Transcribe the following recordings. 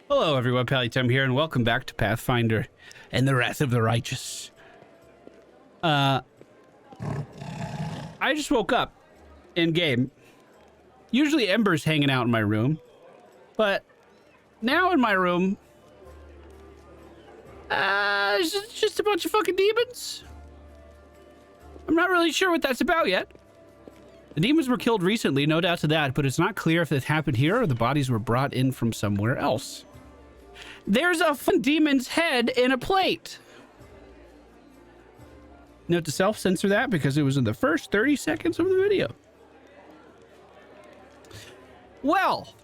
Hello everyone, MFPallytime here, and welcome back to Pathfinder and the Wrath of the Righteous. I just woke up in game. Usually Ember's hanging out in my room, but now in my room, it's just a bunch of fucking demons. I'm not really sure what that's about yet. The demons were killed recently, no doubt to that, but it's not clear if it happened here or the bodies were brought in from somewhere else. There's a demon's head in a plate. Note to self, censor that because it was in the first 30 seconds of the video. Well,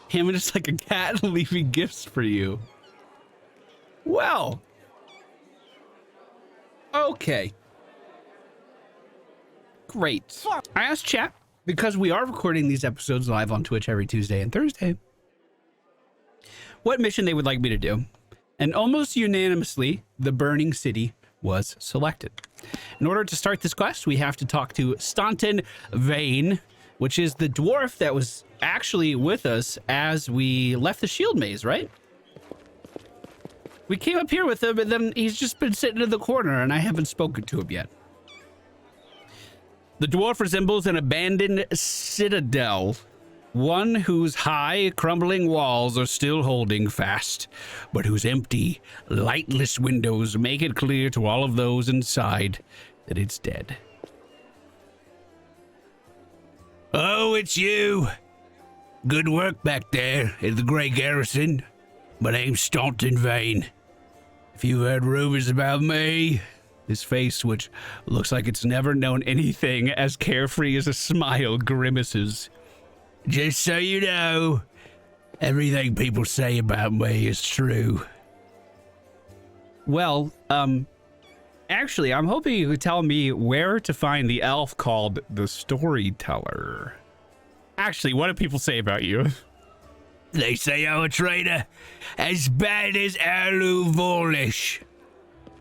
him just like a cat leaving gifts for you. Well, okay. Great. I asked chat, because we are recording these episodes live on Twitch every Tuesday and Thursday, what mission they would like me to do. And almost unanimously, the Burning City was selected. In order to start this quest, we have to talk to Staunton Vane, which is the dwarf that was actually with us as we left the shield maze, right? We came up here with him, and then he's just been sitting in the corner, and I haven't spoken to him yet. The dwarf resembles an abandoned citadel, one whose high, crumbling walls are still holding fast, but whose empty, lightless windows make it clear to all of those inside that it's dead. Oh, it's you. Good work back there at the Grey Garrison. My name's Staunton Vane. If you've heard rumors about me, his face, which looks like it's never known anything as carefree as a smile, grimaces. Just so you know, everything people say about me is true. Well, actually, I'm hoping you could tell me where to find the elf called the Storyteller. Actually, what do people say about you? They say I'm a traitor, as bad as Erlu Vorlish.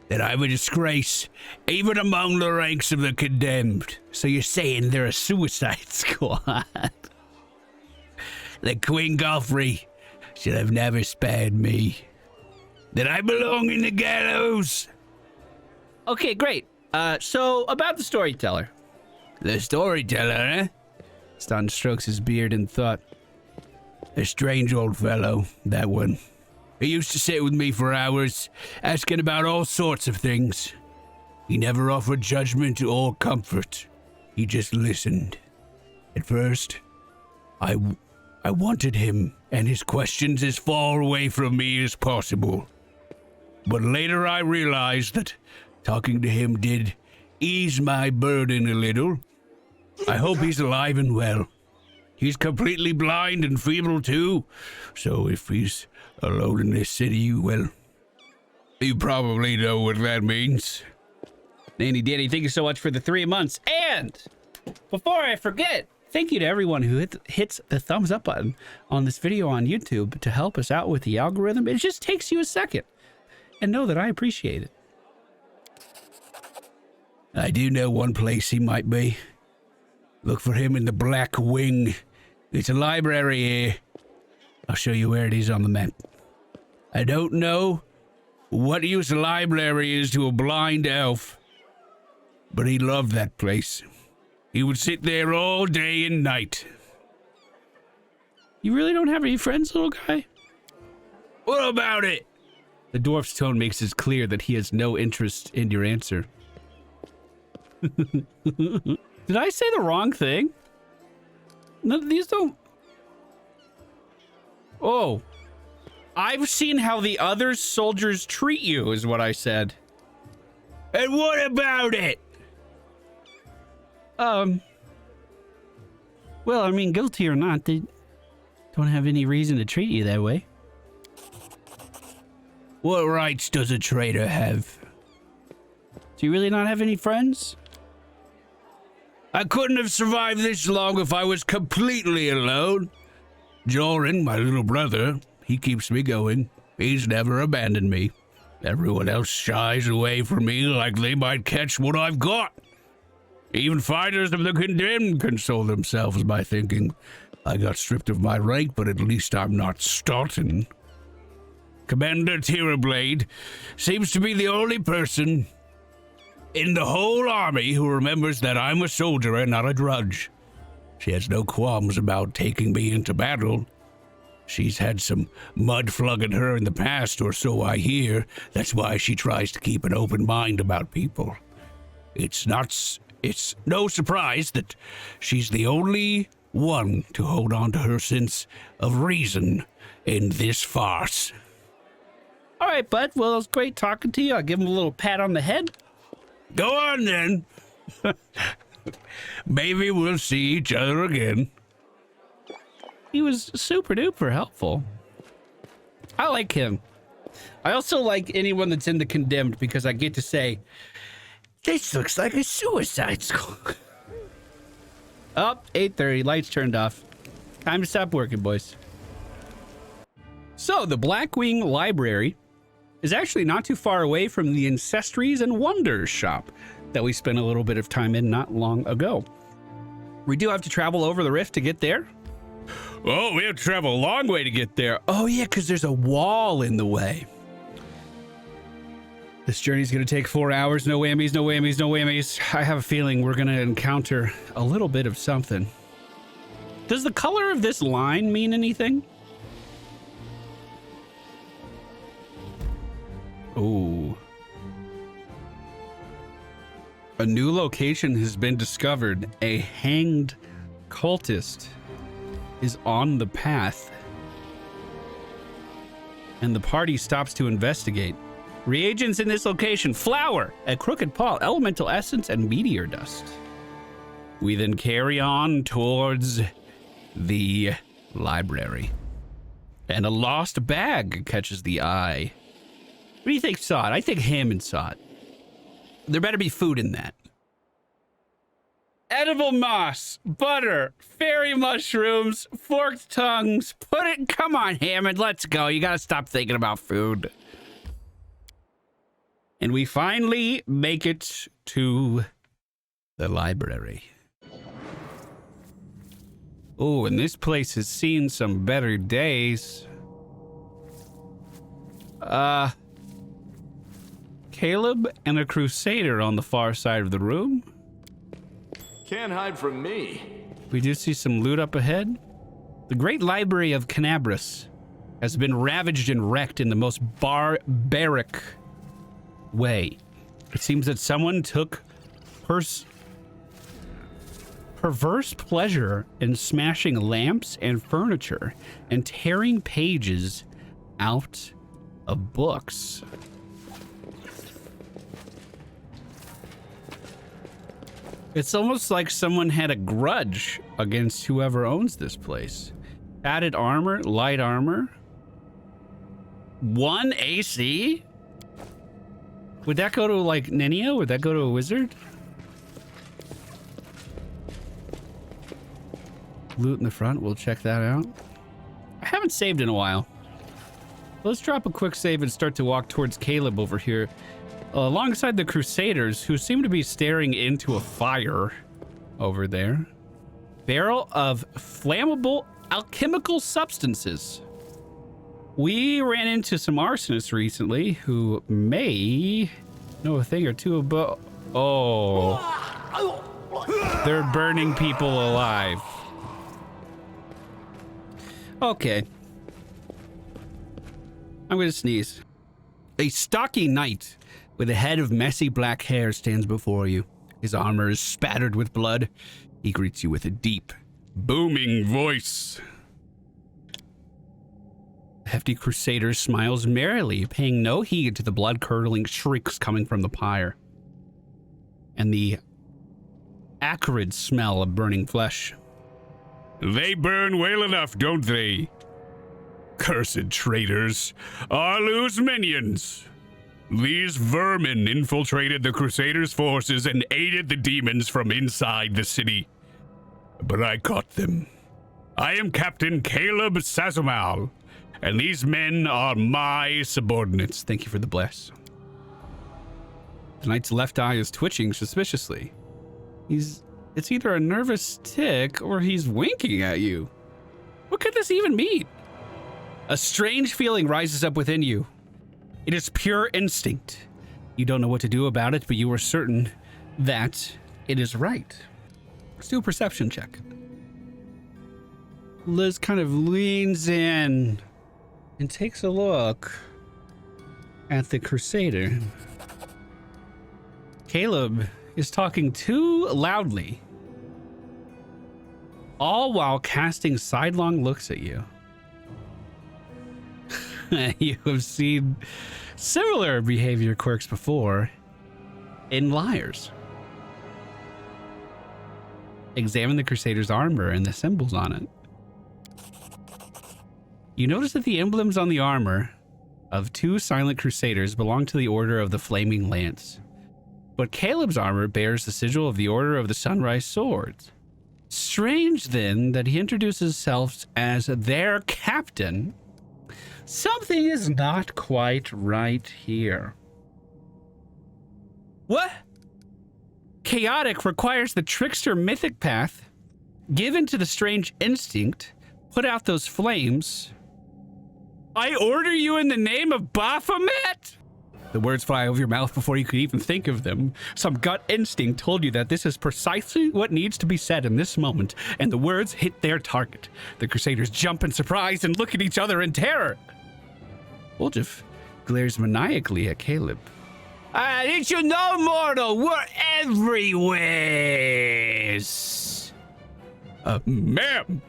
That I'm a disgrace, even among the ranks of the condemned. So you're saying they're a suicide squad? The Queen Goffrey should have never spared me. That I belong in the gallows. Okay, great. So about the Storyteller. The Storyteller, eh? Staunton strokes his beard in thought. A strange old fellow, that one. He used to sit with me for hours, asking about all sorts of things. He never offered judgment or comfort. He just listened. At first, I wanted him and his questions as far away from me as possible. But later I realized that talking to him did ease my burden a little. I hope he's alive and well. He's completely blind and feeble too, so if he's alone in this city, well, you probably know what that means. Nanny Danny, thank you so much for the 3 months. And before I forget, thank you to everyone who hits the thumbs up button on this video on YouTube to help us out with the algorithm. It just takes you a second. And know that I appreciate it. I do know one place he might be. Look for him in the Black Wing. It's a library here. I'll show you where it is on the map. I don't know what use a library is to a blind elf, but he loved that place. He would sit there all day and night. You really don't have any friends, little guy? What about it? The dwarf's tone makes it clear that he has no interest in your answer. Did I say the wrong thing? None of these don't... Oh. I've seen how the other soldiers treat you, is what I said. And what about it? Well, I mean, guilty or not, they don't have any reason to treat you that way. What rights does a traitor have? Do you really not have any friends? I couldn't have survived this long if I was completely alone. Joran, my little brother, he keeps me going. He's never abandoned me. Everyone else shies away from me like they might catch what I've got. Even fighters of the condemned console themselves by thinking I got stripped of my rank, but at least I'm not starting. Commander Tirablade seems to be the only person in the whole army who remembers that I'm a soldier and not a drudge. She has no qualms about taking me into battle. She's had some mud flung at her in the past, or so I hear. That's why she tries to keep an open mind about people. It's no surprise that she's the only one to hold on to her sense of reason in this farce. All right, bud. Well, it was great talking to you. I'll give him a little pat on the head. Go on, then. Maybe we'll see each other again. He was super duper helpful. I like him. I also like anyone that's in the Condemned because I get to say, this looks like a suicide squad. Oh, 8:30, lights turned off. Time to stop working, boys. So the Blackwing Library is actually not too far away from the Ancestries and Wonders shop that we spent a little bit of time in not long ago. We do have to travel over the rift to get there. Oh, we have to travel a long way to get there. Oh yeah, because there's a wall in the way. This journey's gonna take 4 hours. No whammies, no whammies, no whammies. I have a feeling we're gonna encounter a little bit of something. Does the color of this line mean anything? Ooh. A new location has been discovered. A hanged cultist is on the path. And the party stops to investigate. Reagents in this location: flour, a crooked paw, elemental essence, and meteor dust. We then carry on towards the library. And a lost bag catches the eye. What do you think saw it? I think Hammond saw it. There better be food in that. Edible moss, butter, fairy mushrooms, forked tongues, pudding. Come on, Hammond, let's go. You gotta stop thinking about food. And we finally make it to the library. Oh, and this place has seen some better days. Caleb and a crusader on the far side of the room. Can't hide from me. We do see some loot up ahead. The great library of Canabras has been ravaged and wrecked in the most barbaric way. It seems that someone took perverse pleasure in smashing lamps and furniture and tearing pages out of books. It's almost like someone had a grudge against whoever owns this place. Added armor, light armor. 1 AC? Would that go to like Nenia? Would that go to a wizard? Loot in the front, we'll check that out. I haven't saved in a while. Let's drop a quick save and start to walk towards Caleb over here. Alongside the Crusaders, who seem to be staring into a fire over there. Barrel of flammable alchemical substances. We ran into some arsonists recently who may know a thing or two about... Oh. They're burning people alive. Okay. I'm gonna sneeze. A stocky knight with a head of messy black hair stands before you. His armor is spattered with blood. He greets you with a deep, booming voice. The hefty crusader smiles merrily, paying no heed to the blood-curdling shrieks coming from the pyre and the acrid smell of burning flesh. They burn well enough, don't they? Cursed traitors, Arlu's minions. These vermin infiltrated the Crusaders' forces and aided the demons from inside the city. But I caught them. I am Captain Caleb Sazumal, and these men are my subordinates. Thank you for the bless. The knight's left eye is twitching suspiciously. It's either a nervous tick or he's winking at you. What could this even mean? A strange feeling rises up within you. It is pure instinct. You don't know what to do about it, but you are certain that it is right. Let's do a perception check. Liz kind of leans in and takes a look at the Crusader. Caleb is talking too loudly, all while casting sidelong looks at you. You have seen similar behavior quirks before in liars. Examine the Crusader's armor and the symbols on it. You notice that the emblems on the armor of two silent Crusaders belong to the Order of the Flaming Lance. But Caleb's armor bears the sigil of the Order of the Sunrise Swords. Strange, then, that he introduces himself as their captain. Something is not quite right here. What? Chaotic requires the trickster mythic path, given to the strange instinct, put out those flames. I order you in the name of Baphomet? The words fly over your mouth before you could even think of them. Some gut instinct told you that this is precisely what needs to be said in this moment, and the words hit their target. The Crusaders jump in surprise and look at each other in terror. Woljif glares maniacally at Caleb. Did you know, mortal? We're everywhere. Ma'am,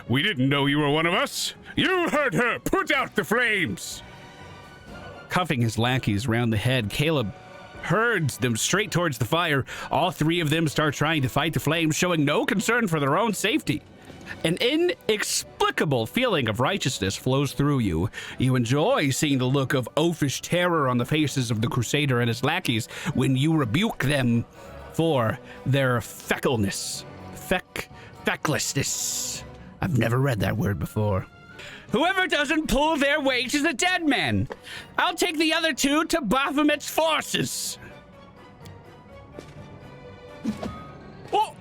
we didn't know you were one of us. You heard her. Put out the flames. Cuffing his lackeys round the head, Caleb herds them straight towards the fire. All three of them start trying to fight the flames, showing no concern for their own safety. An inexplicable feeling of righteousness flows through you. You enjoy seeing the look of oafish terror on the faces of the Crusader and his lackeys when you rebuke them for their feckleness. Fecklessness. I've never read that word before. Whoever doesn't pull their weight is a dead man. I'll take the other two to Baphomet's forces. Oh!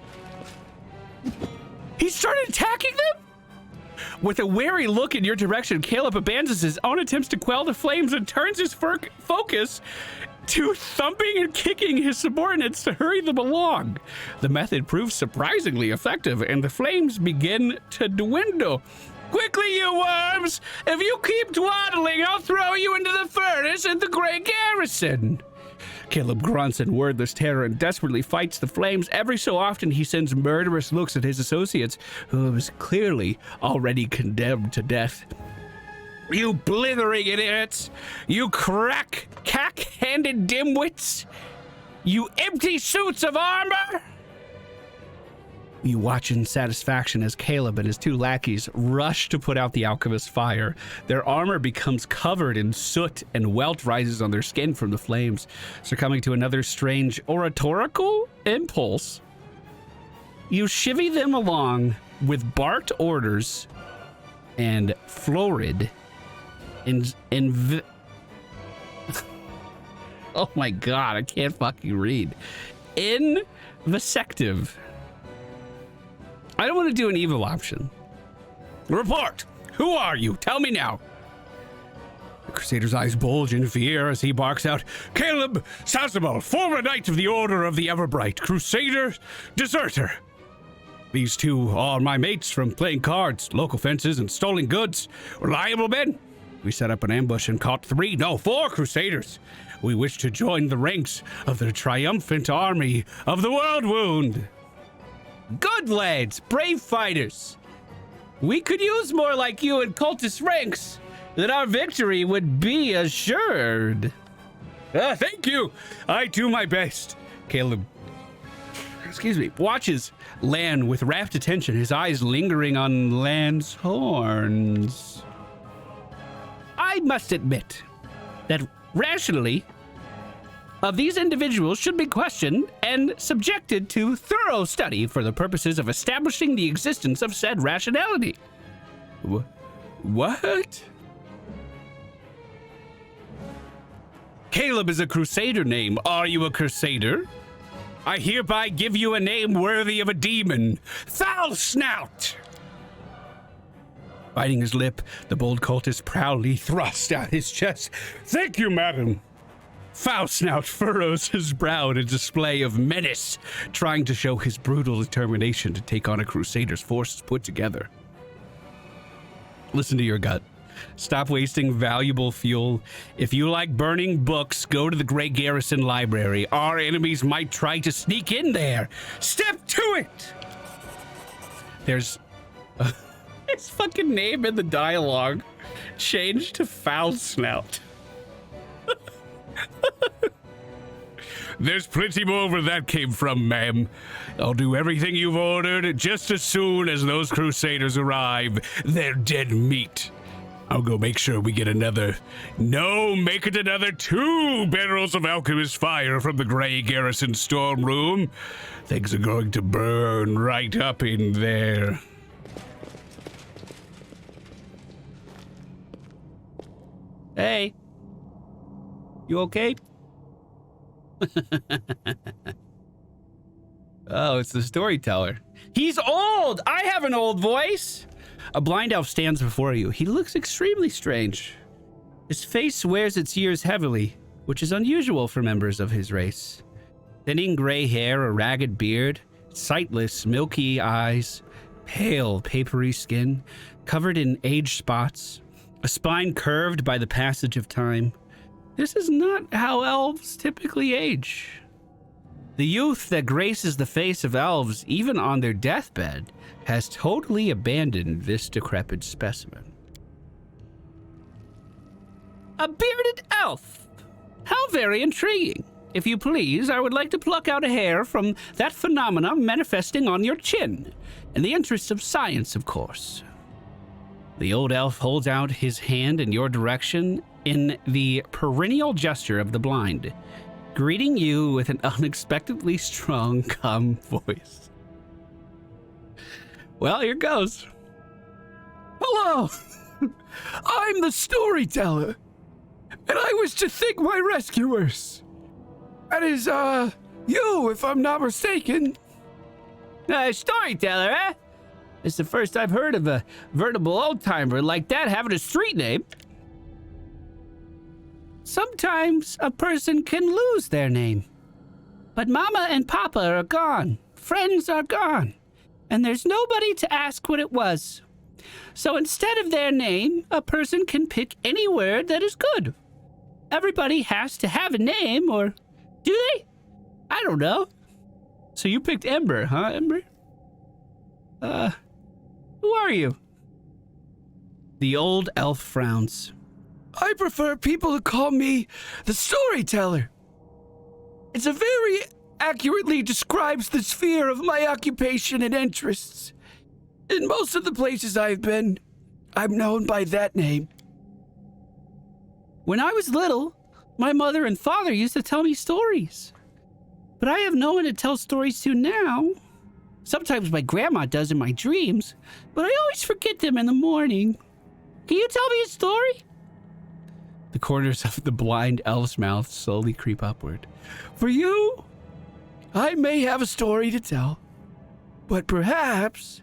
He started attacking them? With a wary look in your direction, Caleb abandons his own attempts to quell the flames and turns his focus to thumping and kicking his subordinates to hurry them along. The method proves surprisingly effective, and the flames begin to dwindle. Quickly, you worms! If you keep dawdling, I'll throw you into the furnace at the Great Garrison. Caleb grunts in wordless terror and desperately fights the flames. Every so often, he sends murderous looks at his associates, who was clearly already condemned to death. You blithering idiots! You cack-handed dimwits! You empty suits of armor! You watch in satisfaction as Caleb and his two lackeys rush to put out the alchemist's fire. Their armor becomes covered in soot and welt rises on their skin from the flames. Succumbing to another strange oratorical impulse, you chivvy them along with barked orders and florid oh my god, I can't fucking read. Invective. I don't want to do an evil option. Report! Who are you? Tell me now. The Crusader's eyes bulge in fear as he barks out, Caleb Sazabal, former knight of the Order of the Everbright, Crusader, deserter. These two are my mates from playing cards, local fences, and stolen goods. Reliable men. We set up an ambush and caught 4 Crusaders. We wish to join the ranks of the triumphant army of the World Wound. Good lads, brave fighters. We could use more like you in cultist ranks, that our victory would be assured. Thank you. I do my best. Caleb, watches Lan with rapt attention, his eyes lingering on Lan's horns. I must admit that rationally, of these individuals should be questioned and subjected to thorough study for the purposes of establishing the existence of said rationality. What? Caleb is a Crusader name. Are you a Crusader? I hereby give you a name worthy of a demon. Foul Snout! Biting his lip, the bold cultist proudly thrusts out his chest. Thank you, madam. Foul Snout furrows his brow in a display of menace, trying to show his brutal determination to take on a crusader's forces put together. Listen to your gut. Stop wasting valuable fuel. If you like burning books, go to the Great Garrison Library. Our enemies might try to sneak in there. Step to it! There's his fucking name in the dialogue changed to Foul Snout. There's plenty more where that came from, ma'am. I'll do everything you've ordered just as soon as those crusaders arrive. They're dead meat. I'll go make sure we get make it another 2 barrels of alchemist fire from the Grey Garrison storm room. Things are going to burn right up in there. Hey. You okay? Oh, it's the storyteller. He's old! I have an old voice! A blind elf stands before you. He looks extremely strange. His face wears its years heavily, which is unusual for members of his race. Thinning gray hair, a ragged beard, sightless, milky eyes, pale, papery skin, covered in age spots, a spine curved by the passage of time. This is not how elves typically age. The youth that graces the face of elves, even on their deathbed, has totally abandoned this decrepit specimen. A bearded elf! How very intriguing. If you please, I would like to pluck out a hair from that phenomena manifesting on your chin. In the interests of science, of course. The old elf holds out his hand in your direction in the perennial gesture of the blind, greeting you with an unexpectedly strong, calm voice. Well, here goes. Hello! I'm the Storyteller, and I wish to thank my rescuers. That is, you, if I'm not mistaken. Storyteller, eh? It's the first I've heard of a veritable old-timer like that having a street name. Sometimes a person can lose their name. But Mama and Papa are gone. Friends are gone. And there's nobody to ask what it was. So instead of their name, a person can pick any word that is good. Everybody has to have a name, or do they? I don't know. So you picked Ember, huh, Ember? Who are you? The old elf frowns. I prefer people to call me the Storyteller. It's a very accurately describes the sphere of my occupation and interests. In most of the places I've been, I'm known by that name. When I was little, my mother and father used to tell me stories. But I have no one to tell stories to now. Sometimes my grandma does in my dreams, but I always forget them in the morning. Can you tell me a story? The corners of the blind elf's mouth slowly creep upward. For you, I may have a story to tell, but perhaps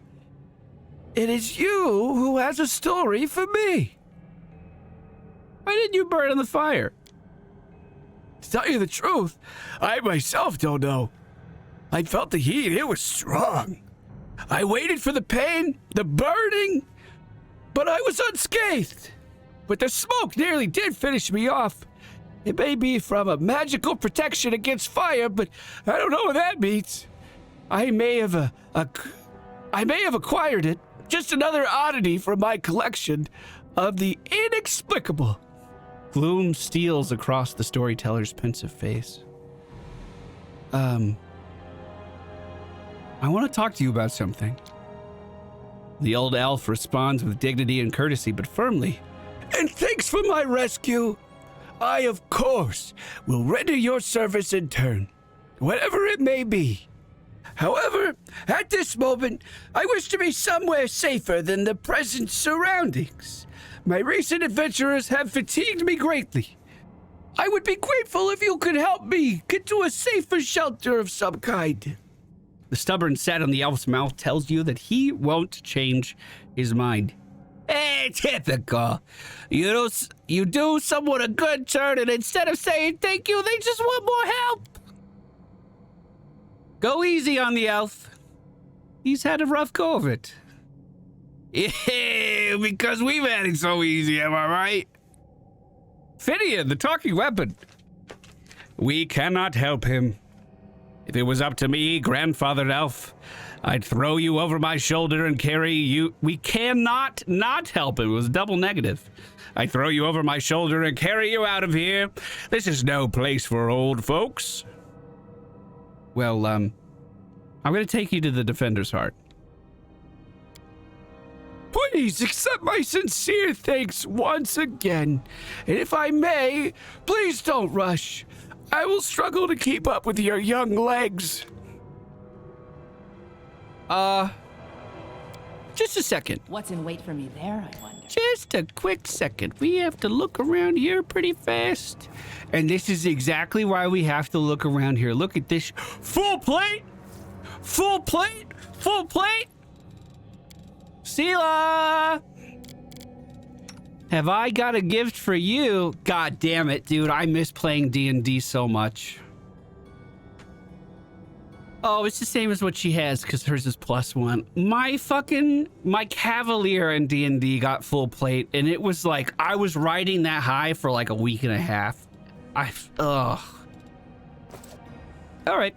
it is you who has a story for me. Why didn't you burn in the fire? To tell you the truth, I myself don't know. I felt the heat, it was strong. I waited for the pain, the burning, but I was unscathed. But the smoke nearly did finish me off. It may be from a magical protection against fire, but I don't know what that means. I may have acquired it, just another oddity from my collection of the inexplicable. Gloom steals across the storyteller's pensive face. I want to talk to you about something. The old elf responds with dignity and courtesy, but firmly. And thanks for my rescue. I, of course, will render your service in turn, whatever it may be. However, at this moment, I wish to be somewhere safer than the present surroundings. My recent adventures have fatigued me greatly. I would be grateful if you could help me get to a safer shelter of some kind. The stubborn set on the elf's mouth tells you that he won't change his mind. Typical. You do someone a good turn, and instead of saying thank you, they just want more help. Go easy on the elf. He's had a rough go of it. Yeah, because we've had it so easy, am I right? Finian, the talking weapon. We cannot help him. If it was up to me, grandfather elf, I'd throw you over my shoulder and carry you. We cannot not help him. It was double negative. I'd throw you over my shoulder and carry you out of here. This is no place for old folks. Well, I'm going to take you to the Defender's Heart. Please accept my sincere thanks once again. And if I may, please don't rush. I will struggle to keep up with your young legs. Just a second. What's in wait for me there, I wonder? Just a quick second. We have to look around here pretty fast. And this is exactly why we have to look around here. Look at this. Full plate! Full plate! Full plate! Sela! Have I got a gift for you? God damn it, dude. I miss playing D&D so much. Oh, it's the same as what she has because hers is +1. My Cavalier in D&D got full plate, and it was like I was riding that high for like a week and a half. Ugh. All right.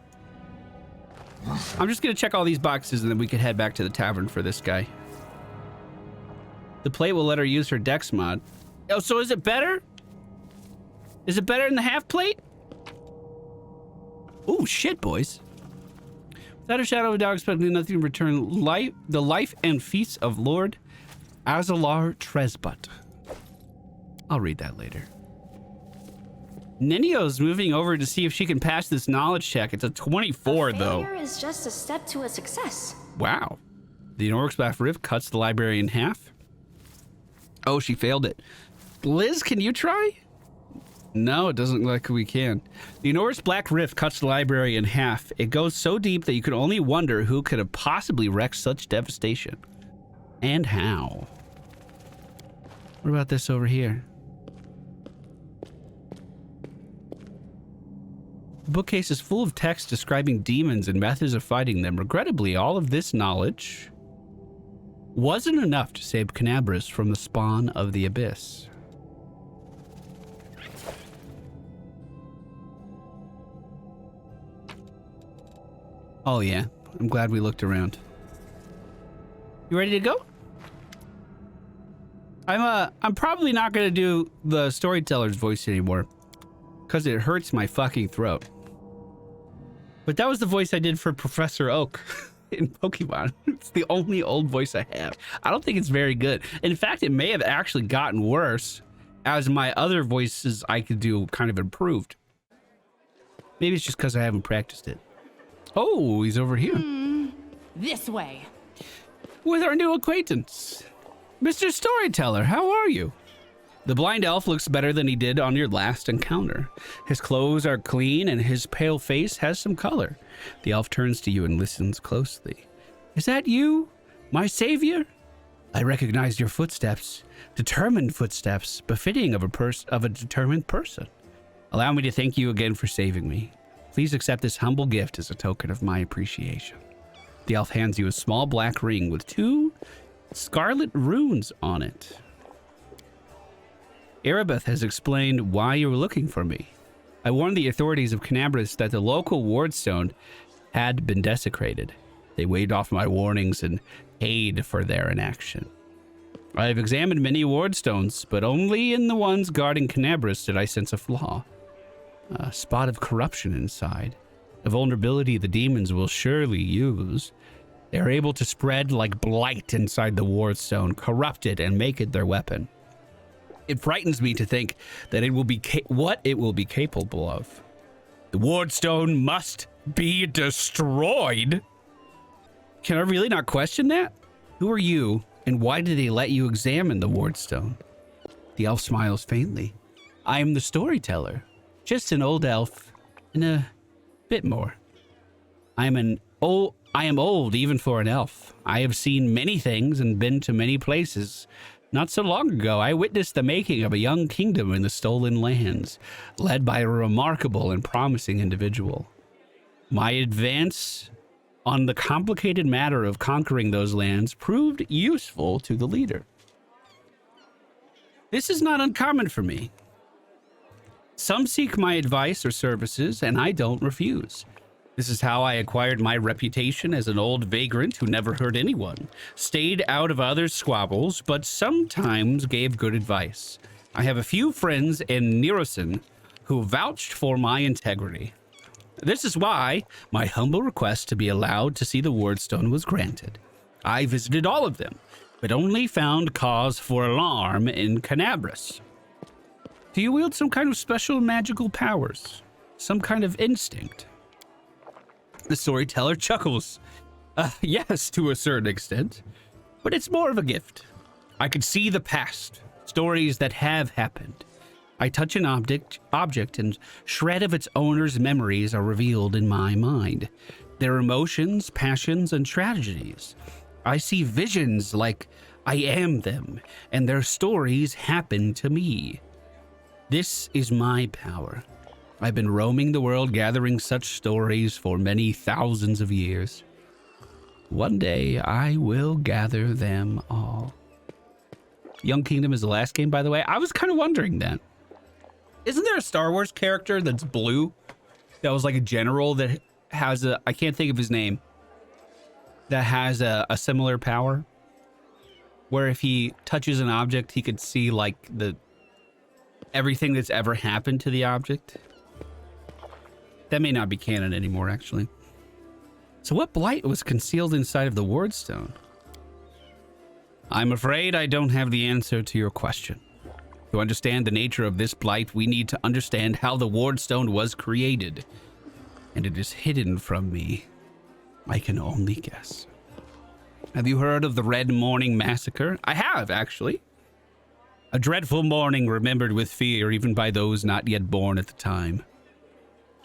I'm just gonna check all these boxes and then we can head back to the tavern for this guy. The plate will let her use her dex mod. Oh, so is it better? Is it better than the half plate? Oh, shit, boys. Without a shadow of a doubt, expecting nothing in return, the life and feast of Lord Azalar Tresbut. I'll read that later. Ninio's moving over to see if she can pass this knowledge check. It's a 24, though. Failure is just a step to a success. Wow. The enormous black rift cuts the library in half. Oh, she failed it. Liz, can you try? No, it doesn't look like we can. The enormous black rift cuts the library in half. It goes so deep that you can only wonder who could have possibly wreaked such devastation. And how. What about this over here? The bookcase is full of text describing demons and methods of fighting them. Regrettably, all of this knowledge wasn't enough to save Canabras from the spawn of the abyss. Oh yeah, I'm glad we looked around. You ready to go? I'm probably not gonna do the storyteller's voice anymore because it hurts my fucking throat. But that was the voice I did for Professor Oak in Pokemon. It's the only old voice I have. I don't think it's very good. In fact, it may have actually gotten worse as my other voices I could do kind of improved. Maybe it's just because I haven't practiced it. Oh, he's over here. This way. With our new acquaintance. Mr. Storyteller, how are you? The blind elf looks better than he did on your last encounter. His clothes are clean and his pale face has some color. The elf turns to you and listens closely. Is that you, my savior? I recognize your footsteps, determined footsteps, befitting of a determined person. Allow me to thank you again for saving me. Please accept this humble gift as a token of my appreciation. The elf hands you a small black ring with 2 scarlet runes on it. Erebeth has explained why you were looking for me. I warned the authorities of Canabras that the local wardstone had been desecrated. They waved off my warnings and paid for their inaction. I have examined many wardstones, but only in the ones guarding Canabras did I sense a flaw. A spot of corruption inside. A vulnerability the demons will surely use. They are able to spread like blight inside the wardstone, corrupt it, and make it their weapon. It frightens me to think that it will be what it will be capable of. The wardstone must be destroyed. Can I really not question that? Who are you, and why did they let you examine the wardstone? The elf smiles faintly. I am the storyteller. Just an old elf, and a bit more. I am old even for an elf. I have seen many things and been to many places. Not so long ago, I witnessed the making of a young kingdom in the stolen lands, led by a remarkable and promising individual. My advance on the complicated matter of conquering those lands proved useful to the leader. This is not uncommon for me. Some seek my advice or services, and I don't refuse. This is how I acquired my reputation as an old vagrant who never hurt anyone, stayed out of others' squabbles, but sometimes gave good advice. I have a few friends in Nerosin who vouched for my integrity. This is why my humble request to be allowed to see the Wardstone was granted. I visited all of them, but only found cause for alarm in Canabras. Do you wield some kind of special magical powers? Some kind of instinct? The storyteller chuckles. Yes, to a certain extent, but it's more of a gift. I could see the past, stories that have happened. I touch an object and shred of its owner's memories are revealed in my mind. Their emotions, passions, and tragedies. I see visions like I am them, and their stories happen to me. This is my power. I've been roaming the world gathering such stories for many thousands of years. One day, I will gather them all. Young Kingdom is the last game, by the way. I was kind of wondering that. Isn't there a Star Wars character that's blue? That was like a general that has a... I can't think of his name. That has a similar power. Where if he touches an object, he could see like everything that's ever happened to the object. That may not be canon anymore, actually. So what blight was concealed inside of the Wardstone? I'm afraid I don't have the answer to your question. To understand the nature of this blight, we need to understand how the Wardstone was created. And it is hidden from me. I can only guess. Have you heard of the Red Morning Massacre? I have, actually. A dreadful morning remembered with fear even by those not yet born at the time.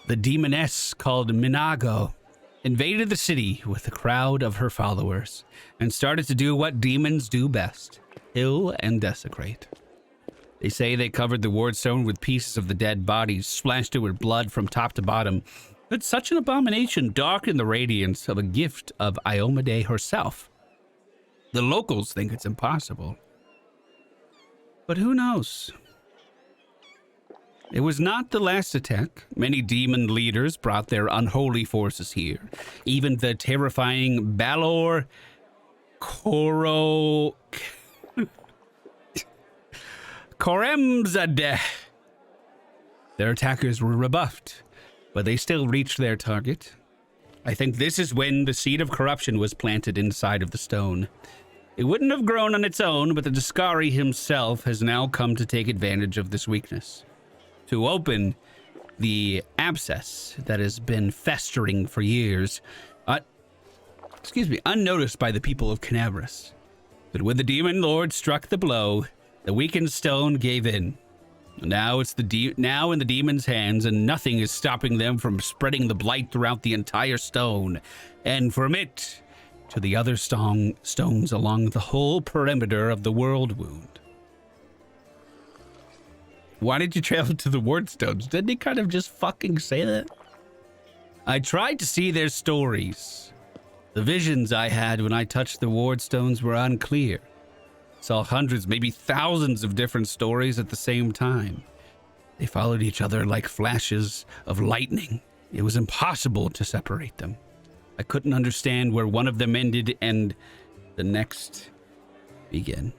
The demoness called Minago invaded the city with a crowd of her followers and started to do what demons do best, kill and desecrate. They say they covered the Wardstone with pieces of the dead bodies, splashed it with blood from top to bottom. But such an abomination darkened the radiance of a gift of Iomade herself. The locals think it's impossible. But who knows? It was not the last attack. Many demon leaders brought their unholy forces here. Even the terrifying Balor Koremzadeh. Their attackers were rebuffed, but they still reached their target. I think this is when the seed of corruption was planted inside of the stone. It wouldn't have grown on its own, but the Discari himself has now come to take advantage of this weakness. To open the abscess that has been festering for years, unnoticed by the people of Canabras. But when the demon lord struck the blow, the weakened stone gave in. Now it's now in the demon's hands, and nothing is stopping them from spreading the blight throughout the entire stone, and from it to the other stones along the whole perimeter of the world wound. Why did you travel to the Wardstones? Didn't he kind of just fucking say that? I tried to see their stories. The visions I had when I touched the Wardstones were unclear. Saw hundreds, maybe thousands of different stories at the same time. They followed each other like flashes of lightning. It was impossible to separate them. I couldn't understand where one of them ended and the next began.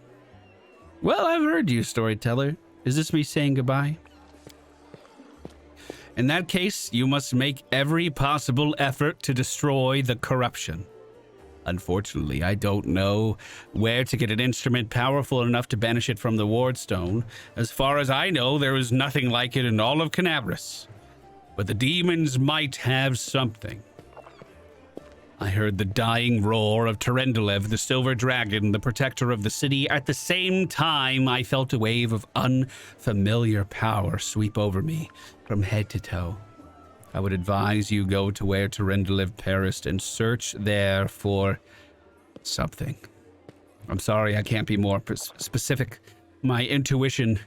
Well, I've heard you, Storyteller. Is this me saying goodbye? In that case, you must make every possible effort to destroy the corruption. Unfortunately, I don't know where to get an instrument powerful enough to banish it from the Wardstone. As far as I know, there is nothing like it in all of Canabras. But the demons might have something. I heard the dying roar of Terendelev, the Silver Dragon, the protector of the city. At the same time, I felt a wave of unfamiliar power sweep over me from head to toe. I would advise you go to where Terendelev perished and search there for something. I'm sorry, I can't be more specific. My intuition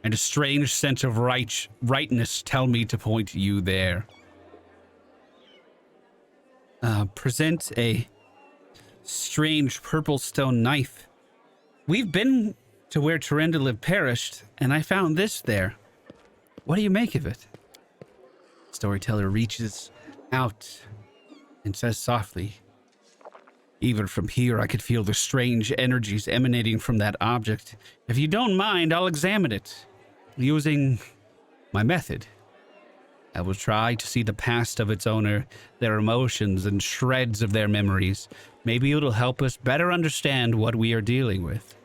and a strange sense of rightness tell me to point you there. Present a strange purple stone knife. We've been to where Terendeliv perished, and I found this there. What do you make of it? Storyteller reaches out and says softly, even from here, I could feel the strange energies emanating from that object. If you don't mind, I'll examine it using my method. I will try to see the past of its owner, their emotions, and shreds of their memories. Maybe it'll help us better understand what we are dealing with.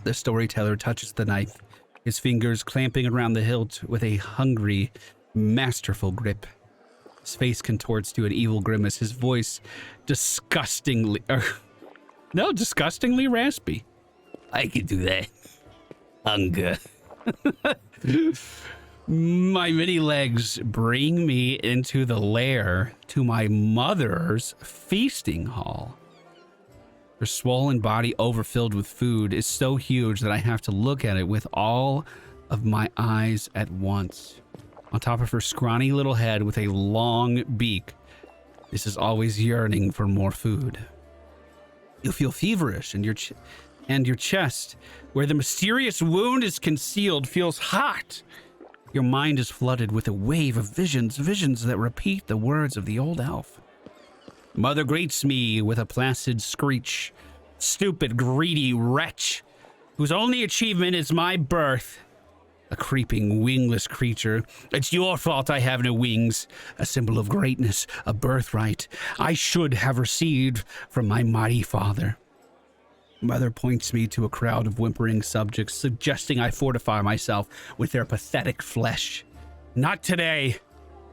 The storyteller touches the knife, his fingers clamping around the hilt with a hungry, masterful grip. His face contorts to an evil grimace, his voice disgustingly raspy. I can do that. Hunger. My many legs bring me into the lair to my mother's feasting hall. Her swollen body, overfilled with food, is so huge that I have to look at it with all of my eyes at once. On top of her scrawny little head with a long beak, this is always yearning for more food. You feel feverish, and your chest, where the mysterious wound is concealed, feels hot. Your mind is flooded with a wave of visions that repeat the words of the old elf. Mother greets me with a placid screech. Stupid, greedy wretch, whose only achievement is my birth. A creeping, wingless creature. It's your fault I have no wings. A symbol of greatness, a birthright I should have received from my mighty father. Mother points me to a crowd of whimpering subjects, suggesting I fortify myself with their pathetic flesh. Not today.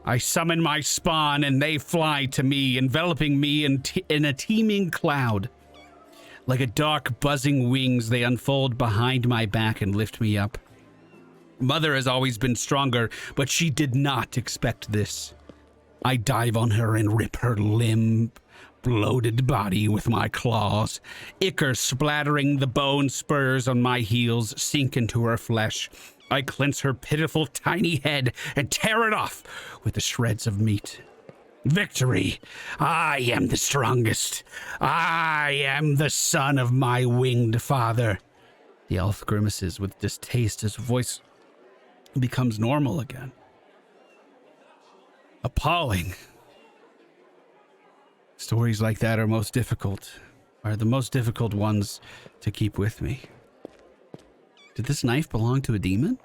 I summon my spawn, and they fly to me, enveloping me in a teeming cloud. Like a dark, buzzing wings, they unfold behind my back and lift me up. Mother has always been stronger, but she did not expect this. I dive on her and rip her limp, bloated body with my claws. Ichor splattering the bone spurs on my heels sink into her flesh. I clench her pitiful tiny head and tear it off with the shreds of meat. Victory! I am the strongest. I am the son of my winged father. The elf grimaces with distaste. His voice becomes normal again. Appalling. Stories like that are the most difficult ones to keep with me. Did this knife belong to a demon?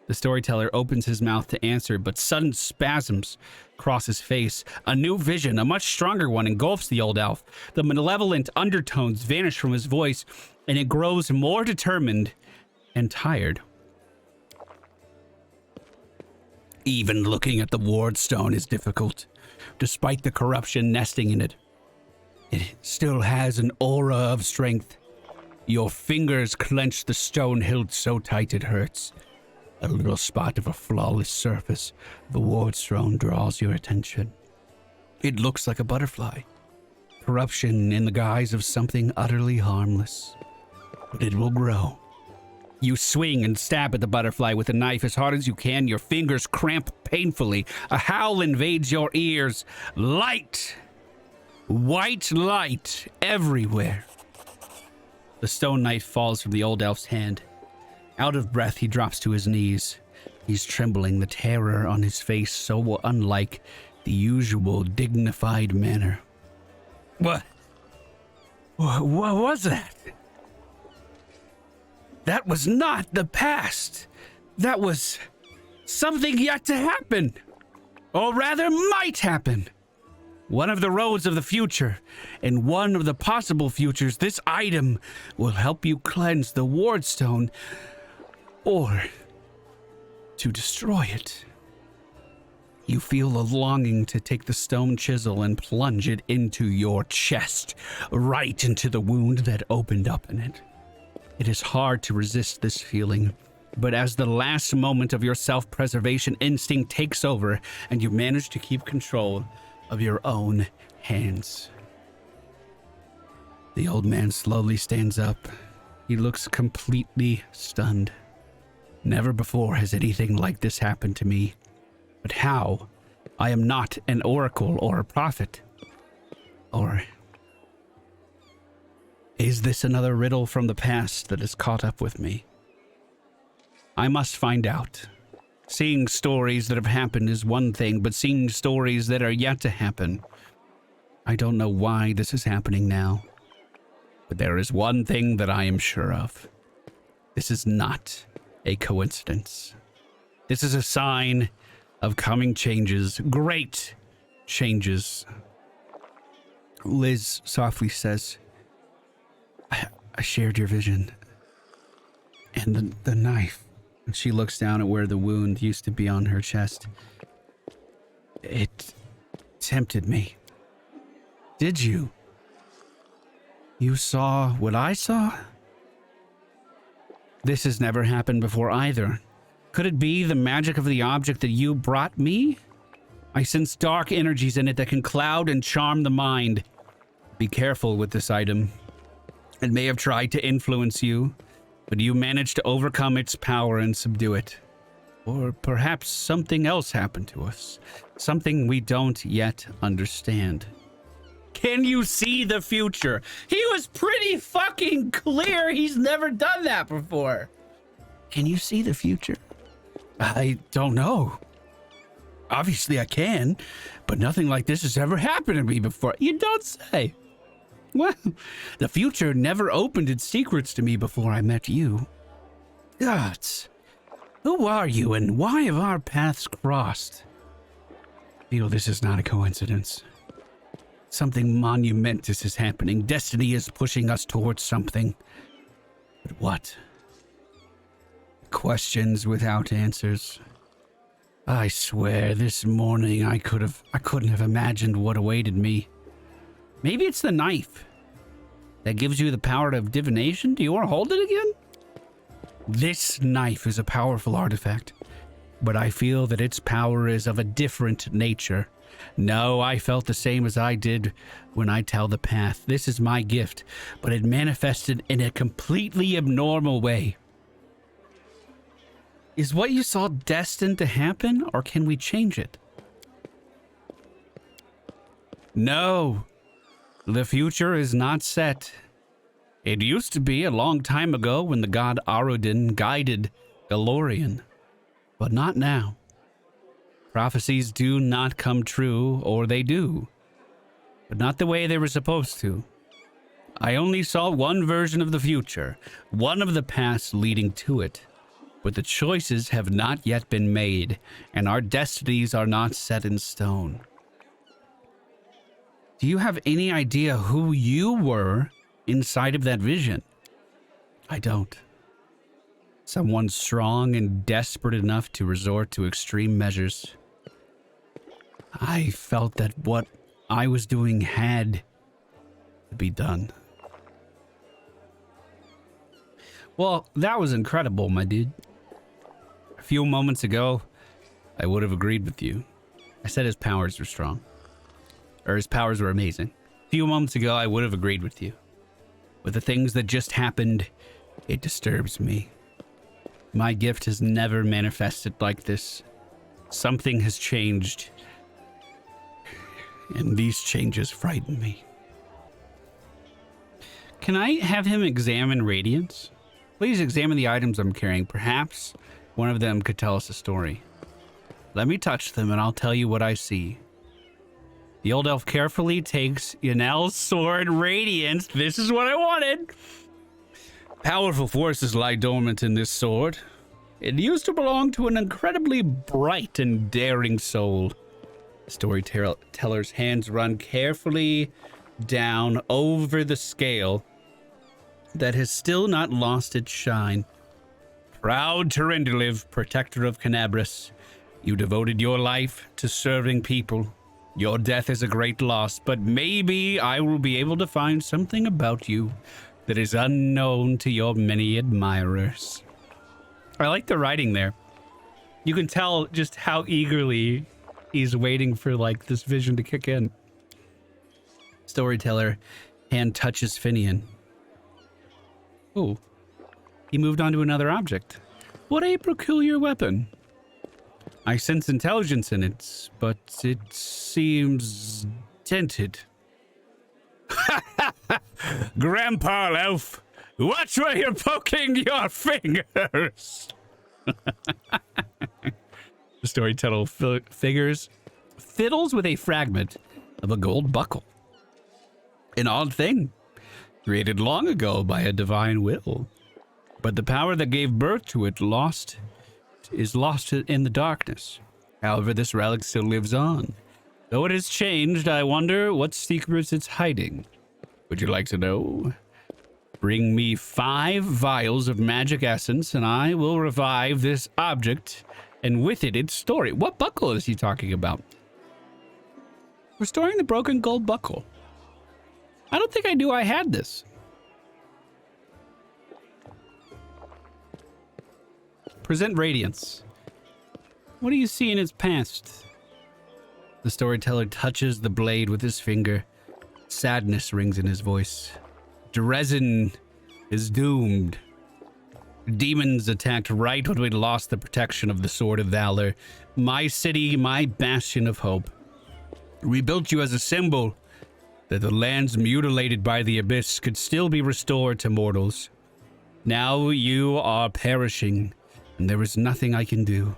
The storyteller opens his mouth to answer, but sudden spasms cross his face. A new vision, a much stronger one, engulfs the old elf. The malevolent undertones vanish from his voice, and it grows more determined and tired. Even looking at the ward stone is difficult, despite the corruption nesting in it. It still has an aura of strength. Your fingers clench the stone hilt so tight it hurts. A little spot of a flawless surface, the ward stone draws your attention. It looks like a butterfly. Corruption in the guise of something utterly harmless. But it will grow. You swing and stab at the butterfly with a knife as hard as you can. Your fingers cramp painfully. A howl invades your ears. Light! White light everywhere. The stone knife falls from the old elf's hand. Out of breath, he drops to his knees. He's trembling, the terror on his face so unlike the usual dignified manner. What was that? That was not the past. That was something yet to happen. Or rather, might happen. One of the roads of the future. In one of the possible futures, this item will help you cleanse the ward stone or to destroy it. You feel a longing to take the stone chisel and plunge it into your chest, right into the wound that opened up in it. It is hard to resist this feeling, but as the last moment of your self-preservation instinct takes over and you manage to keep control of your own hands. The old man slowly stands up. He looks completely stunned. Never before has anything like this happened to me. But how? I am not an oracle or a prophet. Or is this another riddle from the past that has caught up with me? I must find out. Seeing stories that have happened is one thing, but seeing stories that are yet to happen, I don't know why this is happening now. But there is one thing that I am sure of. This is not a coincidence. This is a sign of coming changes, great changes. Liz softly says, I shared your vision. And the knife. And she looks down at where the wound used to be on her chest. It tempted me. Did you? You saw what I saw? This has never happened before either. Could it be the magic of the object that you brought me? I sense dark energies in it that can cloud and charm the mind. Be careful with this item. It may have tried to influence you, but you managed to overcome its power and subdue it. Or perhaps something else happened to us. Something we don't yet understand. Can you see the future? He was pretty fucking clear he's never done that before. Can you see the future? I don't know. Obviously I can, but nothing like this has ever happened to me before. You don't say. Well, the future never opened its secrets to me before I met you. Gods, who are you and why have our paths crossed? I feel this is not a coincidence. Something monumentous is happening. Destiny is pushing us towards something. But what? Questions without answers. I swear, this morning I couldn't have imagined what awaited me. Maybe it's the knife that gives you the power of divination. Do you want to hold it again? This knife is a powerful artifact, but I feel that its power is of a different nature. No, I felt the same as I did when I tell the path. This is my gift, but it manifested in a completely abnormal way. Is what you saw destined to happen, or can we change it? No, the future is not set. It used to be a long time ago when the god Arudin guided Galorian, but not now. Prophecies do not come true, or they do, but not the way they were supposed to. I only saw one version of the future, one of the paths leading to it, but the choices have not yet been made, and our destinies are not set in stone. Do you have any idea who you were inside of that vision? I don't. Someone strong and desperate enough to resort to extreme measures. I felt that what I was doing had to be done. Well, that was incredible, my dude. A few moments ago, I would have agreed with you. I said his powers were strong. Or his powers were amazing. A few moments ago, I would have agreed with you. With the things that just happened, it disturbs me. My gift has never manifested like this. Something has changed. And these changes frighten me. Can I have him examine Radiance? Please examine the items I'm carrying. Perhaps one of them could tell us a story. Let me touch them and I'll tell you what I see. The old elf carefully takes Yanel's sword, Radiance. This is what I wanted. Powerful forces lie dormant in this sword. It used to belong to an incredibly bright and daring soul. Storyteller's hands run carefully down over the scale that has still not lost its shine. Proud Terendiliv, protector of Canabras, you devoted your life to serving people. Your death is a great loss, but maybe I will be able to find something about you that is unknown to your many admirers. I like the writing there. You can tell just how eagerly he's waiting for like this vision to kick in. Storyteller Hand touches Finian. Oh, he moved on to another object. What a peculiar weapon. I sense intelligence in it, but it seems dented. Grandpa Elf, watch where you're poking your fingers. The storyteller fiddles with a fragment of a gold buckle. An odd thing, created long ago by a divine will. But the power that gave birth to it is lost in the darkness. However, this relic still lives on. Though it has changed, I wonder what secrets it's hiding. Would you like to know? Bring me 5 vials of magic essence, and I will revive this object, and with it, its story. What buckle is he talking about? Restoring the broken gold buckle. I don't think I knew I had this. Present radiance. What do you see in its past? The storyteller touches the blade with his finger. Sadness rings in his voice. Dresden is doomed. Demons attacked right when we lost the protection of the Sword of Valor. My city, my bastion of hope. We built you as a symbol that the lands mutilated by the Abyss could still be restored to mortals. Now you are perishing, and there is nothing I can do.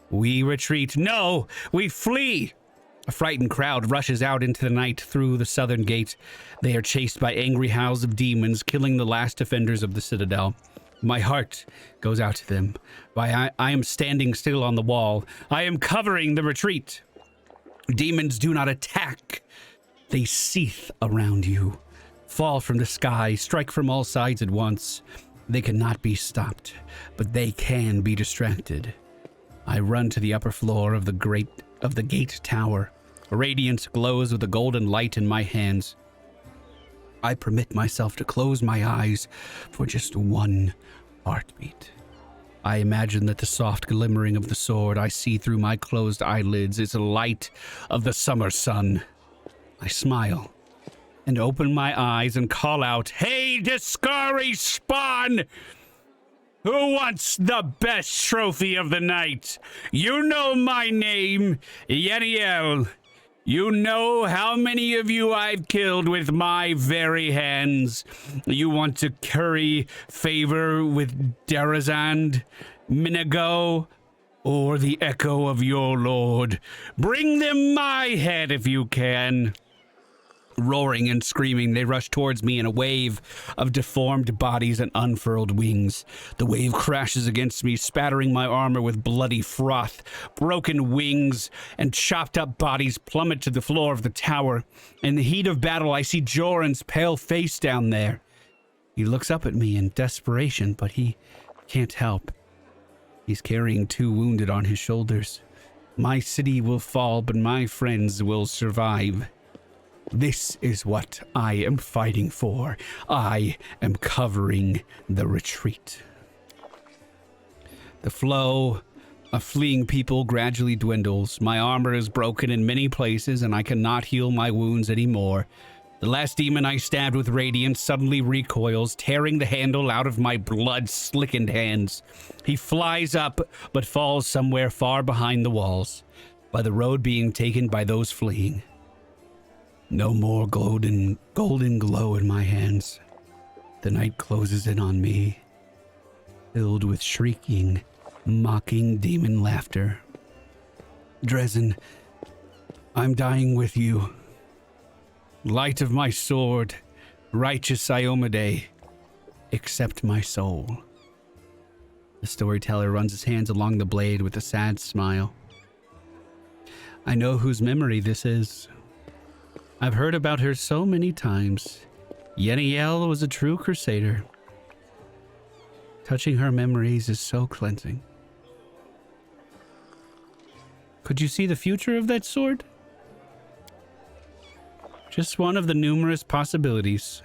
We retreat. No, we flee! A frightened crowd rushes out into the night through the southern gate. They are chased by angry howls of demons, killing the last defenders of the citadel. My heart goes out to them. I am standing still on the wall. I am covering the retreat. Demons do not attack. They seethe around you, fall from the sky, strike from all sides at once. They cannot be stopped, but they can be distracted. I run to the upper floor of the gate tower. Radiance glows with a golden light in my hands. I permit myself to close my eyes for just one heartbeat. I imagine that the soft glimmering of the sword I see through my closed eyelids is the light of the summer sun. I smile and open my eyes and call out, "Hey, Discovery Spawn! Who wants the best trophy of the night? You know my name, Yeniel. You know how many of you I've killed with my very hands. You want to curry favor with Derazand, Minago, or the echo of your lord? Bring them my head if you can." Roaring and screaming, they rush towards me in a wave of deformed bodies and unfurled wings. The wave crashes against me, spattering my armor with bloody froth. Broken wings and chopped up bodies plummet to the floor of the tower. In the heat of battle, I see Joran's pale face down there. He looks up at me in desperation, but he can't help. He's carrying 2 wounded on his shoulders. My city will fall, but my friends will survive. This is what I am fighting for. I am covering the retreat. The flow of fleeing people gradually dwindles. My armor is broken in many places, and I cannot heal my wounds anymore. The last demon I stabbed with radiance suddenly recoils, tearing the handle out of my blood-slickened hands. He flies up, but falls somewhere far behind the walls, by the road being taken by those fleeing. No more golden glow in my hands. The night closes in on me, filled with shrieking, mocking demon laughter. Dresden, I'm dying with you. Light of my sword, righteous Iomade, accept my soul. The storyteller runs his hands along the blade with a sad smile. I know whose memory this is. I've heard about her so many times. Yeniel was a true crusader. Touching her memories is so cleansing. Could you see the future of that sword? Just one of the numerous possibilities.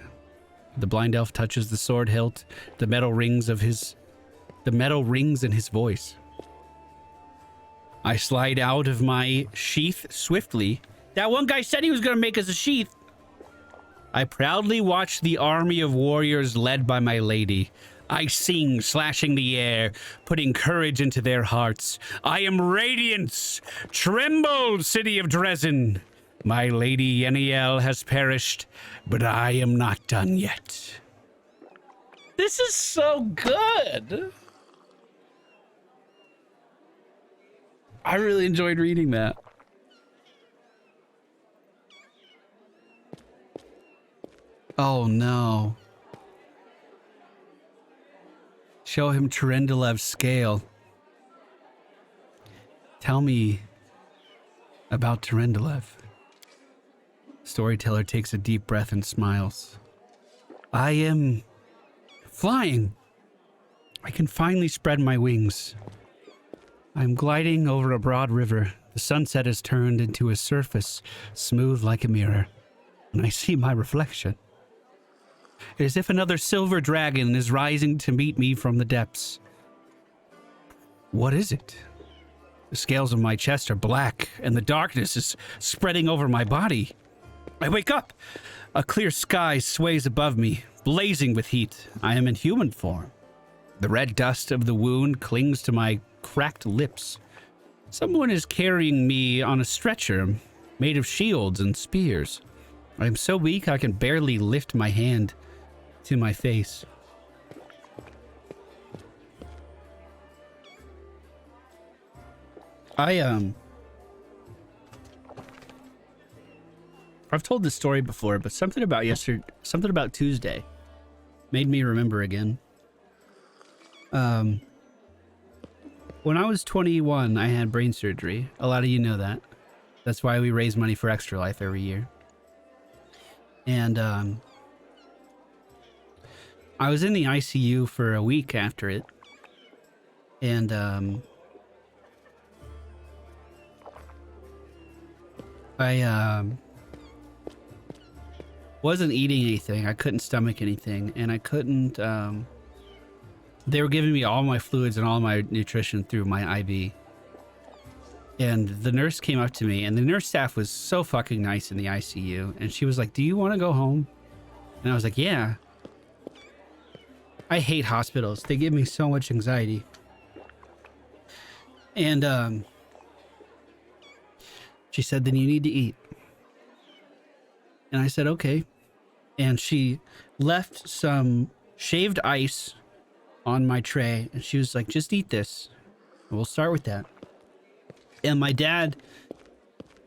The blind elf touches the sword hilt, the metal rings in his voice. I slide out of my sheath swiftly. That one guy said he was going to make us a sheath. I proudly watch the army of warriors led by my lady. I sing, slashing the air, putting courage into their hearts. I am radiance! Tremble, city of Dresden! My lady Yeniel has perished, but I am not done yet. This is so good. I really enjoyed reading that. Oh no. Show him Terendilev's scale. Tell me about Terendilev. Storyteller takes a deep breath and smiles. I am flying. I can finally spread my wings. I'm gliding over a broad river. The sunset has turned into a surface smooth like a mirror, and I see my reflection. It is as if another silver dragon is rising to meet me from the depths. What is it? The scales of my chest are black, and the darkness is spreading over my body. I wake up. A clear sky sways above me, blazing with heat. I am in human form. The red dust of the wound clings to my cracked lips. Someone is carrying me on a stretcher made of shields and spears. I am so weak I can barely lift my hand to my face. I've told this story before, but something about Tuesday made me remember again. When I was 21, I had brain surgery. A lot of you know that. That's why we raise money for Extra Life every year. And I was in the ICU for a week after it. And I wasn't eating anything. I couldn't stomach anything, and I couldn't they were giving me all my fluids and all my nutrition through my IV. And the nurse came up to me, and the nurse staff was so fucking nice in the ICU, and she was like, "Do you want to go home?" And I was like, "Yeah." I hate hospitals. They give me so much anxiety. And she said, "Then you need to eat." And I said, "Okay." And she left some shaved ice on my tray, and she was like, "Just eat this. We'll start with that." And my dad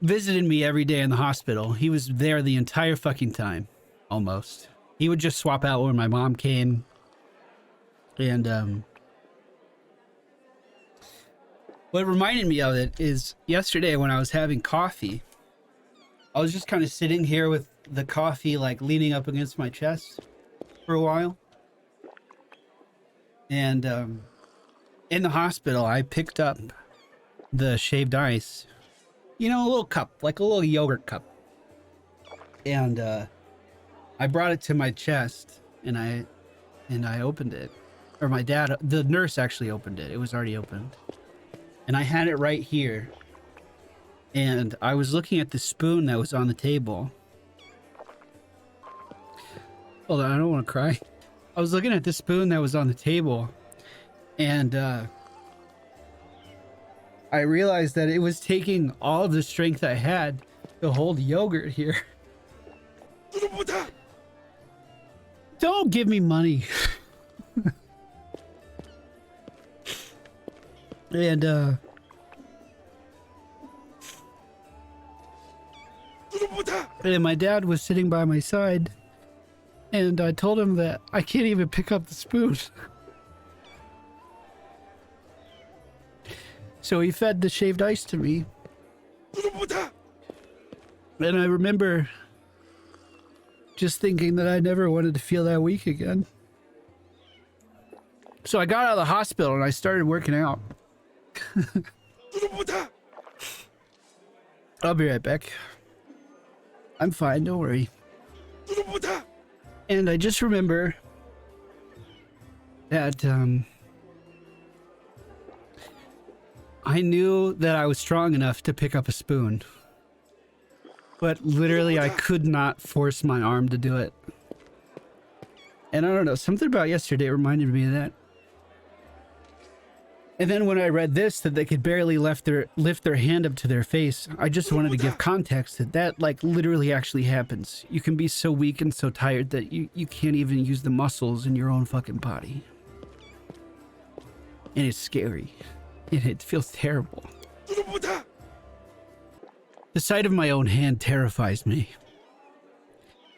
visited me every day in the hospital. He was there the entire fucking time, almost. He would just swap out when my mom came. And what reminded me of it is yesterday when I was having coffee, I was just kind of sitting here with the coffee like leaning up against my chest for a while. And in the hospital, I picked up the shaved ice, you know, a little cup, like a little yogurt cup. And I brought it to my chest, and I opened it. Or my dad, the nurse actually opened it. It was already opened. And I had it right here. And I was looking at the spoon that was on the table. Hold on, I don't want to cry. I was looking at the spoon that was on the table, and I realized that it was taking all of the strength I had to hold yogurt here. Don't give me money. And my dad was sitting by my side, and I told him that I can't even pick up the spoon. So he fed the shaved ice to me. And I remember just thinking that I never wanted to feel that weak again. So I got out of the hospital and I started working out. I'll be right back. I'm fine, don't worry. And I just remember that I knew that I was strong enough to pick up a spoon. But literally, I could not force my arm to do it. And I don't know, something about yesterday reminded me of that. And then when I read this, that they could barely lift their hand up to their face, I just wanted to give context that like literally actually happens. You can be so weak and so tired that you can't even use the muscles in your own fucking body. And it's scary. And it feels terrible. The sight of my own hand terrifies me.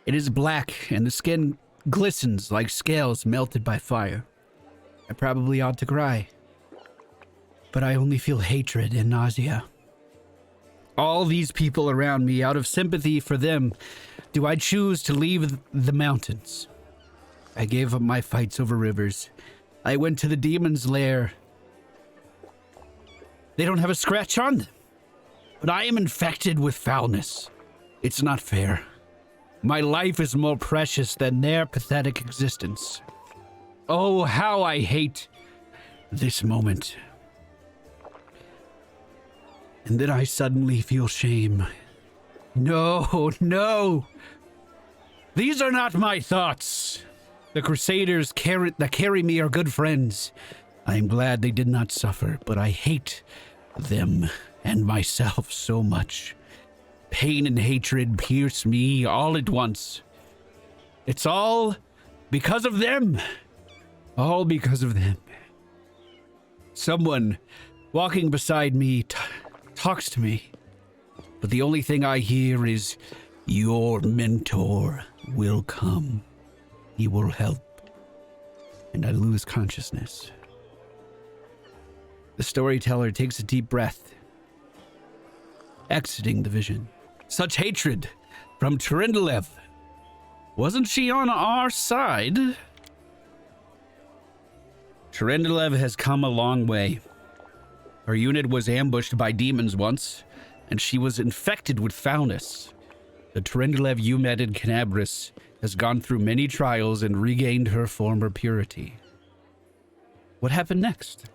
It is black and the skin glistens like scales melted by fire. I probably ought to cry. But I only feel hatred and nausea. All these people around me, out of sympathy for them, do I choose to leave the mountains. I gave up my fights over rivers. I went to the demon's lair. They don't have a scratch on them. But I am infected with foulness. It's not fair. My life is more precious than their pathetic existence. Oh, how I hate this moment. And then I suddenly feel shame. No, no. These are not my thoughts. The Crusaders that carry me are good friends. I am glad they did not suffer, but I hate them and myself so much. Pain and hatred pierce me all at once. It's all because of them. All because of them. Someone walking beside me talks to me, but the only thing I hear is, your mentor will come. He will help. And I lose consciousness. The storyteller takes a deep breath, exiting the vision. Such hatred from Tyrendelev. Wasn't she on our side? Tyrendelev has come a long way. Her unit was ambushed by demons once, and she was infected with foulness. The Tyrendelev you met in Canabris has gone through many trials and regained her former purity. What happened next?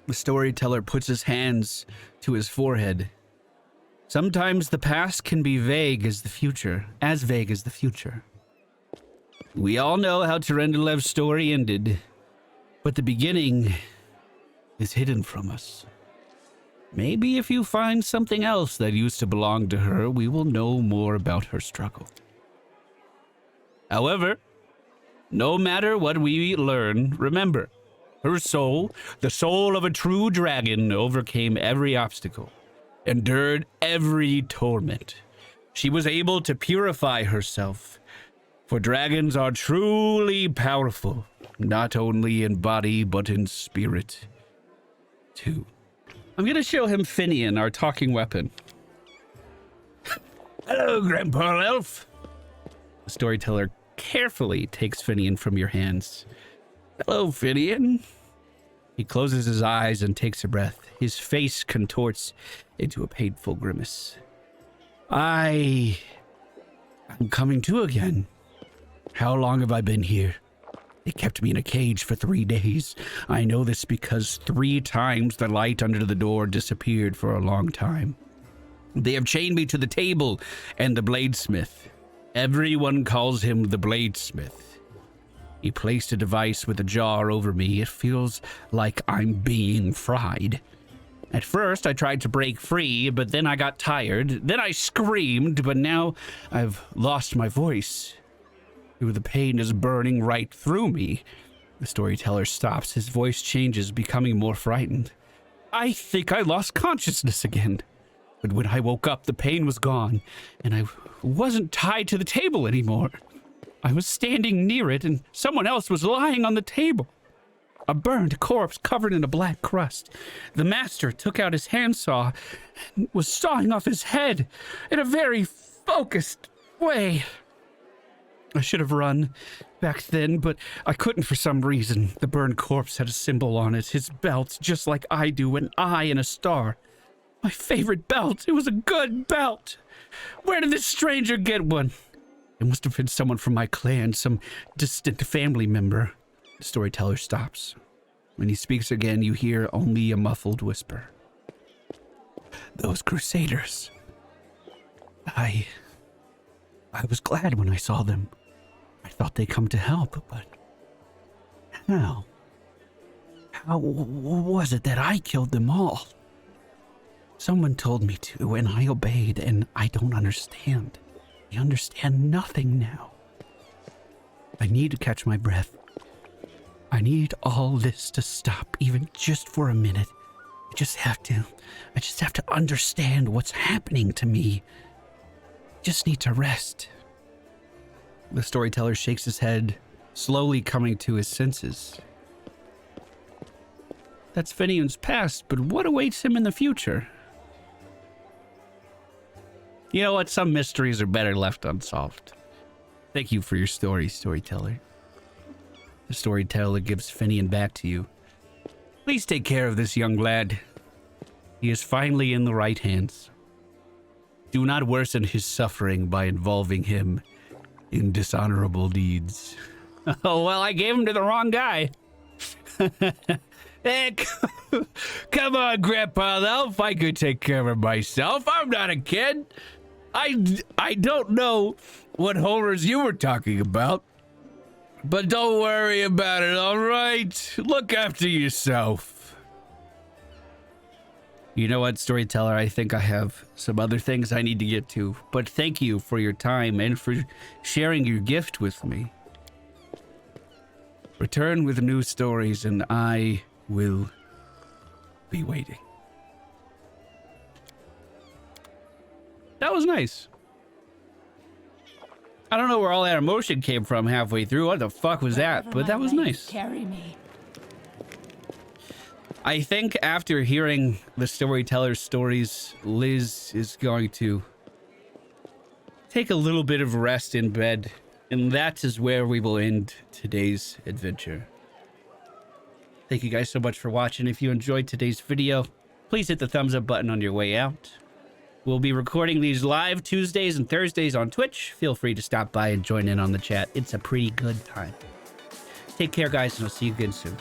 The storyteller puts his hands to his forehead. Sometimes the past can be vague as the future, as vague as the future. We all know how Tyrendelev's story ended, but the beginning is hidden from us. Maybe if you find something else that used to belong to her, we will know more about her struggle. However, no matter what we learn, remember, her soul, the soul of a true dragon, overcame every obstacle, endured every torment. She was able to purify herself, for dragons are truly powerful, not only in body, but in spirit, too. I'm going to show him Finian, our talking weapon. Hello, Grandpa Elf. The storyteller carefully takes Finian from your hands. Hello, Finian. He closes his eyes and takes a breath. His face contorts into a painful grimace. I'm coming to again. How long have I been here? They kept me in a cage for 3 days. I know this because 3 times the light under the door disappeared for a long time. They have chained me to the table and the bladesmith. Everyone calls him the bladesmith. He placed a device with a jar over me. It feels like I'm being fried. At first, I tried to break free, but then I got tired. Then I screamed, but now I've lost my voice. The pain is burning right through me. The storyteller stops. His voice changes, becoming more frightened. I think I lost consciousness again. But when I woke up, the pain was gone, and I wasn't tied to the table anymore. I was standing near it, and someone else was lying on the table. A burned corpse covered in a black crust. The master took out his handsaw and was sawing off his head in a very focused way. I should have run back then, but I couldn't for some reason. The burned corpse had a symbol on it, his belt, just like I do, an eye and a star. My favorite belt. It was a good belt. Where did this stranger get one? It must have been someone from my clan, some distant family member. The storyteller stops. When he speaks again, you hear only a muffled whisper. Those crusaders. I was glad when I saw them. I thought they'd come to help, but how? How was it that I killed them all? Someone told me to, and I obeyed, and I don't understand. I understand nothing now. I need to catch my breath. I need all this to stop, even just for a minute. I just have to understand what's happening to me. Just need to rest. The storyteller shakes his head, slowly coming to his senses. That's Finian's past, but what awaits him in the future? You know what? Some mysteries are better left unsolved. Thank you for your story, storyteller. The storyteller gives Finian back to you. Please take care of this young lad. He is finally in the right hands. Do not worsen his suffering by involving him in dishonorable deeds. Oh, well, I gave him to the wrong guy. Hey, come on, Grandpa Elf. I could take care of myself. I'm not a kid. I don't know what horrors you were talking about. But don't worry about it, all right? Look after yourself. You know what, storyteller? I think I have some other things I need to get to. But thank you for your time and for sharing your gift with me. Return with new stories and I will be waiting. That was nice. I don't know where all that emotion came from halfway through. What the fuck was that? But that was nice. Carry me. I think after hearing the storyteller's stories, Liz is going to take a little bit of rest in bed. And that is where we will end today's adventure. Thank you guys so much for watching. If you enjoyed today's video, please hit the thumbs up button on your way out. We'll be recording these live Tuesdays and Thursdays on Twitch. Feel free to stop by and join in on the chat. It's a pretty good time. Take care, guys, and I'll see you again soon.